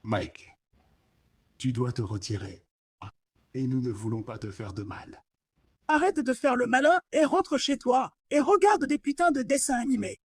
Mike, tu dois te retirer. Et nous ne voulons pas te faire de mal. Arrête de faire le malin et rentre chez toi. Et regarde des putains de dessins animés.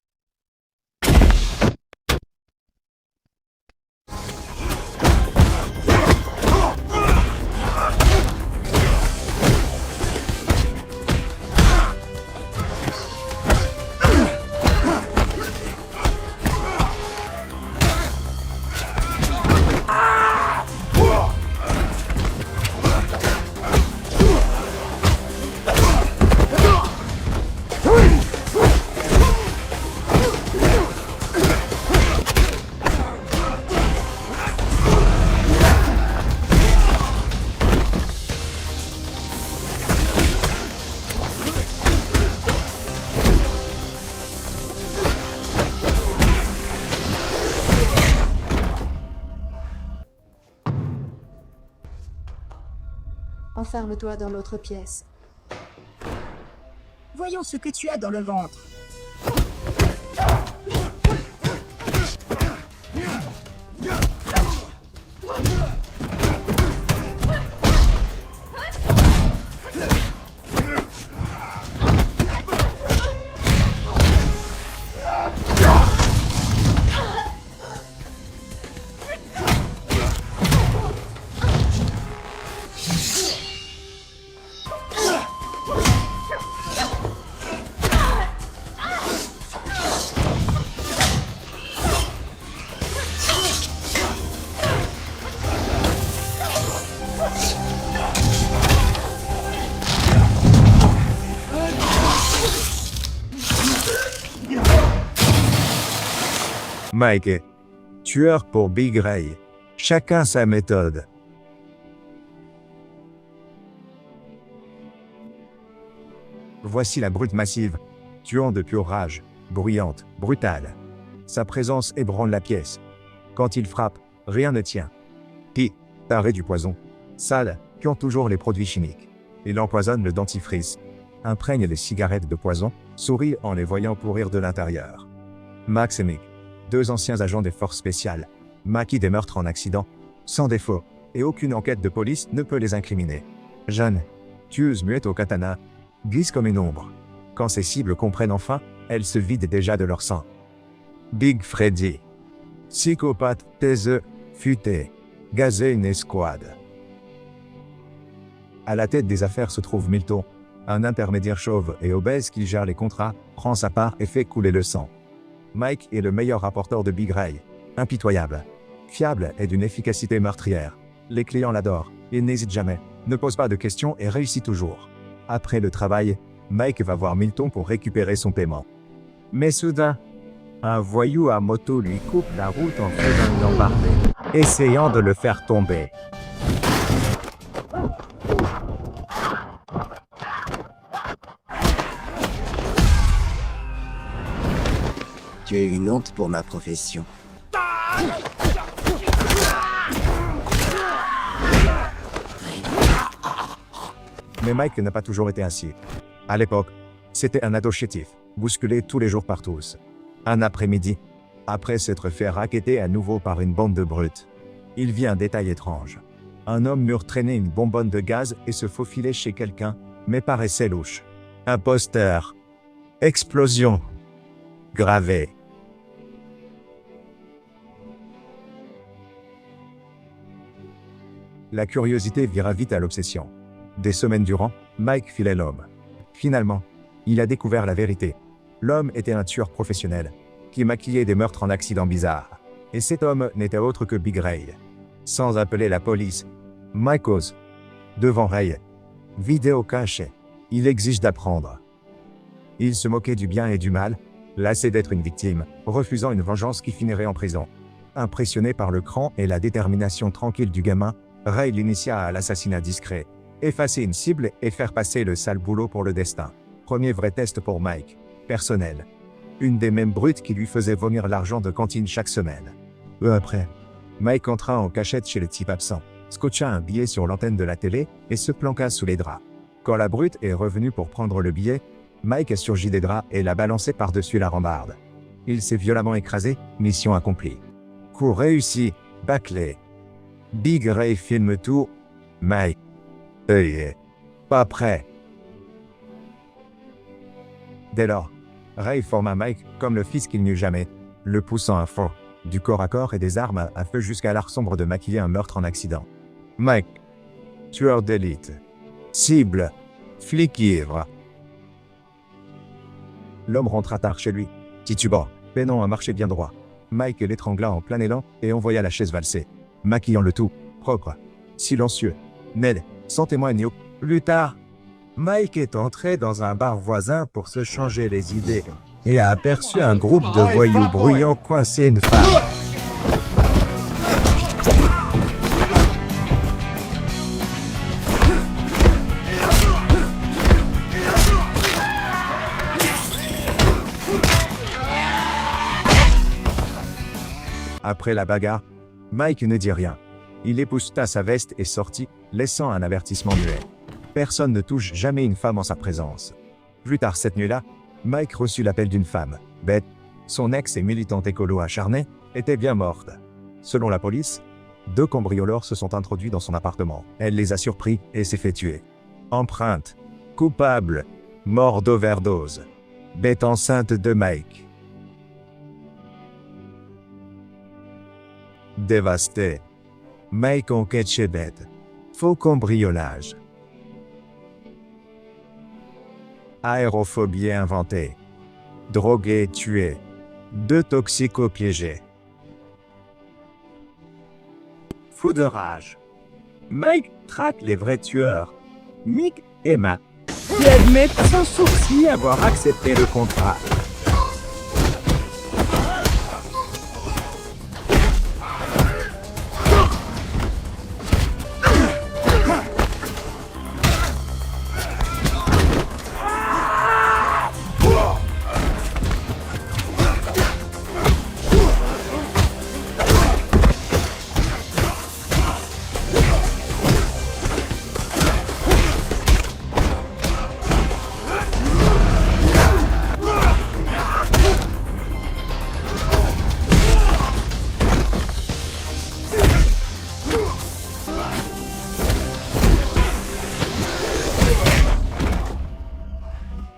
Enferme-toi dans l'autre pièce. Voyons ce que tu as dans le ventre. Mike est tueur pour Big Ray. Chacun sa méthode. Voici la brute massive, tuant de pure rage, bruyante, brutale. Sa présence ébranle la pièce. Quand il frappe, rien ne tient. Puis, taré du poison, sale, puant toujours les produits chimiques. Il empoisonne le dentifrice, imprègne les cigarettes de poison, sourit en les voyant pourrir de l'intérieur. Max et Mick, deux anciens agents des forces spéciales, maquis des meurtres en accident, sans défaut, et aucune enquête de police ne peut les incriminer. Jeune, tueuse muette au katana, glisse comme une ombre. Quand ses cibles comprennent enfin, elles se vident déjà de leur sang. Big Freddy. Psychopathe, taiseux, futé, gazé une escouade. À la tête des affaires se trouve Milton, un intermédiaire chauve et obèse qui gère les contrats, prend sa part et fait couler le sang. Mike est le meilleur rapporteur de Big Ray, impitoyable, fiable et d'une efficacité meurtrière. Les clients l'adorent, il n'hésite jamais, ne pose pas de questions et réussit toujours. Après le travail, Mike va voir Milton pour récupérer son paiement. Mais soudain, un voyou à moto lui coupe la route en faisant une embardée, essayant de le faire tomber. Tu es une honte pour ma profession. Mais Mike n'a pas toujours été ainsi. À l'époque, c'était un ado chétif, bousculé tous les jours par tous. Un après-midi, après s'être fait racketter à nouveau par une bande de brutes, il vit un détail étrange. Un homme mûr traîner une bonbonne de gaz et se faufiler chez quelqu'un, mais paraissait louche. Imposteur. Explosion. Gravé. La curiosité vira vite à l'obsession. Des semaines durant, Mike filait l'homme. Finalement, il a découvert la vérité. L'homme était un tueur professionnel, qui maquillait des meurtres en accidents bizarres. Et cet homme n'était autre que Big Ray. Sans appeler la police, Mike ose. Devant Ray. Vidéo cachée. Il exige d'apprendre. Il se moquait du bien et du mal, lassé d'être une victime, refusant une vengeance qui finirait en prison. Impressionné par le cran et la détermination tranquille du gamin, Ray l'initia à l'assassinat discret, effacer une cible et faire passer le sale boulot pour le destin. Premier vrai test pour Mike. Personnel. Une des mêmes brutes qui lui faisait vomir l'argent de cantine chaque semaine. Peu après, Mike entra en cachette chez le type absent, scotcha un billet sur l'antenne de la télé et se planqua sous les draps. Quand la brute est revenue pour prendre le billet, Mike a surgi des draps et l'a balancé par-dessus la rambarde. Il s'est violemment écrasé, mission accomplie. Coup réussi, bâclé. Big Ray filme tout. Mike. Pas prêt. Dès lors, Ray forma Mike comme le fils qu'il n'eut jamais, le poussant à fond, du corps à corps et des armes à feu jusqu'à l'art sombre de maquiller un meurtre en accident. Mike. Tueur d'élite. Cible. Flic ivre. L'homme rentra tard chez lui, titubant, peinant un marché bien droit. Mike l'étrangla en plein élan et envoya la chaise valser, maquillant le tout, propre, silencieux, net, sans témoin ni aucun. Plus tard, Mike est entré dans un bar voisin pour se changer les idées et a aperçu un groupe de voyous bruyants coincer une femme. Après la bagarre, Mike ne dit rien. Il épousseta sa veste et sortit, laissant un avertissement muet. Personne ne touche jamais une femme en sa présence. Plus tard cette nuit-là, Mike reçut l'appel d'une femme. Beth, son ex et militante écolo acharnée, était bien morte. Selon la police, 2 cambrioleurs se sont introduits dans son appartement. Elle les a surpris et s'est fait tuer. Empreinte. Coupable. Mort d'overdose. Beth enceinte de Mike. Dévasté. Mike enquête chez Beth. Faux cambriolage. Aérophobie inventée. Drogué tué. 2 toxicos piégés. Fou de rage. Mike traque les vrais tueurs. Mick et Matt, qui admettent sans sourcil avoir accepté le contrat.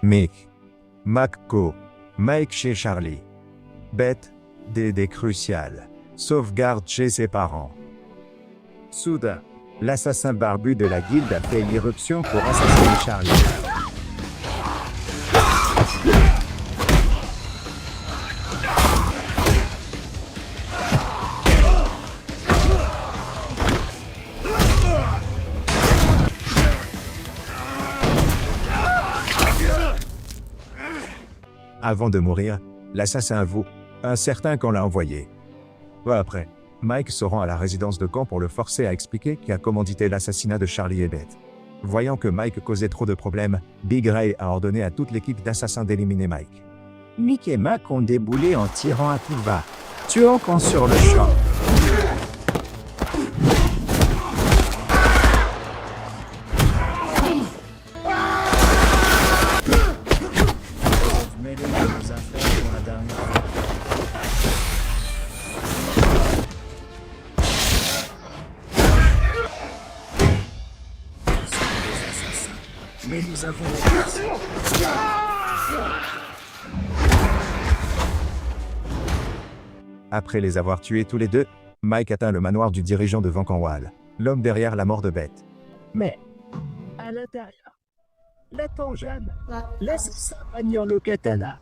Mick. McCo. Mike chez Charlie. Beth. Dédé crucial. Sauvegarde chez ses parents. Soudain, l'assassin barbu de la guilde a fait l'irruption pour assassiner Charlie. Avant de mourir, l'assassin avoue, un certain camp l'a envoyé. Peu après, Mike se rend à la résidence de camp pour le forcer à expliquer qui a commandité l'assassinat de Charlie et Beth. Voyant que Mike causait trop de problèmes, Big Ray a ordonné à toute l'équipe d'assassins d'éliminer Mike. Mick et Mac ont déboulé en tirant à tout va, tuant camp sur le champ. Mais nous avons... Après les avoir tués tous les deux, Mike atteint le manoir du dirigeant de Vancanwall, l'homme derrière la mort de Beth. Mais, à l'intérieur, l'attend Jeanne. Laisse sa manière le katana.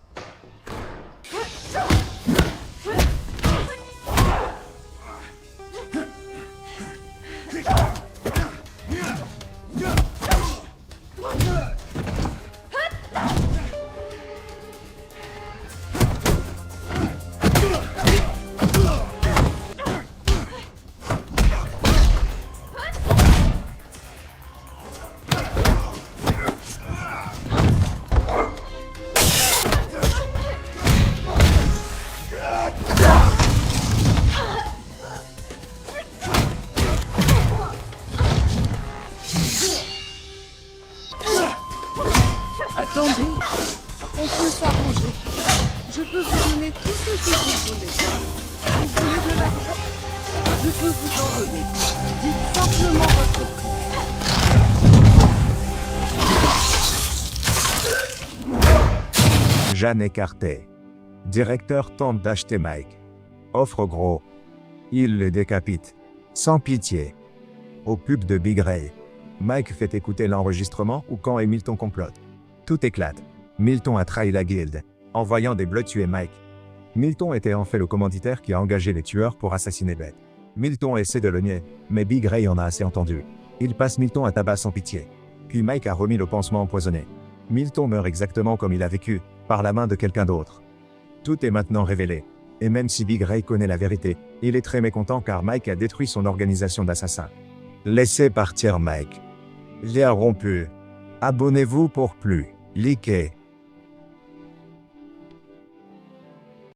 Attendez, on peut s'arranger. Je peux vous donner tout ce que vous voulez. Vous voulez de l'argent? Je peux vous en donner. Dites simplement votre prix. Jeanne écartée. Directeur tente d'acheter Mike. Offre gros. Il le décapite. Sans pitié. Au pub de Big Ray. Mike fait écouter l'enregistrement ou quand Milton complote. Tout éclate. Milton a trahi la guilde, envoyant des bleus tuer Mike. Milton était en fait le commanditaire qui a engagé les tueurs pour assassiner Beth. Milton essaie de le nier, mais Big Ray en a assez entendu. Il passe Milton à tabac sans pitié. Puis Mike a remis le pansement empoisonné. Milton meurt exactement comme il a vécu, par la main de quelqu'un d'autre. Tout est maintenant révélé. Et même si Big Ray connaît la vérité, il est très mécontent car Mike a détruit son organisation d'assassins. Laissez partir Mike. Lien rompu. Abonnez-vous pour plus. Likez.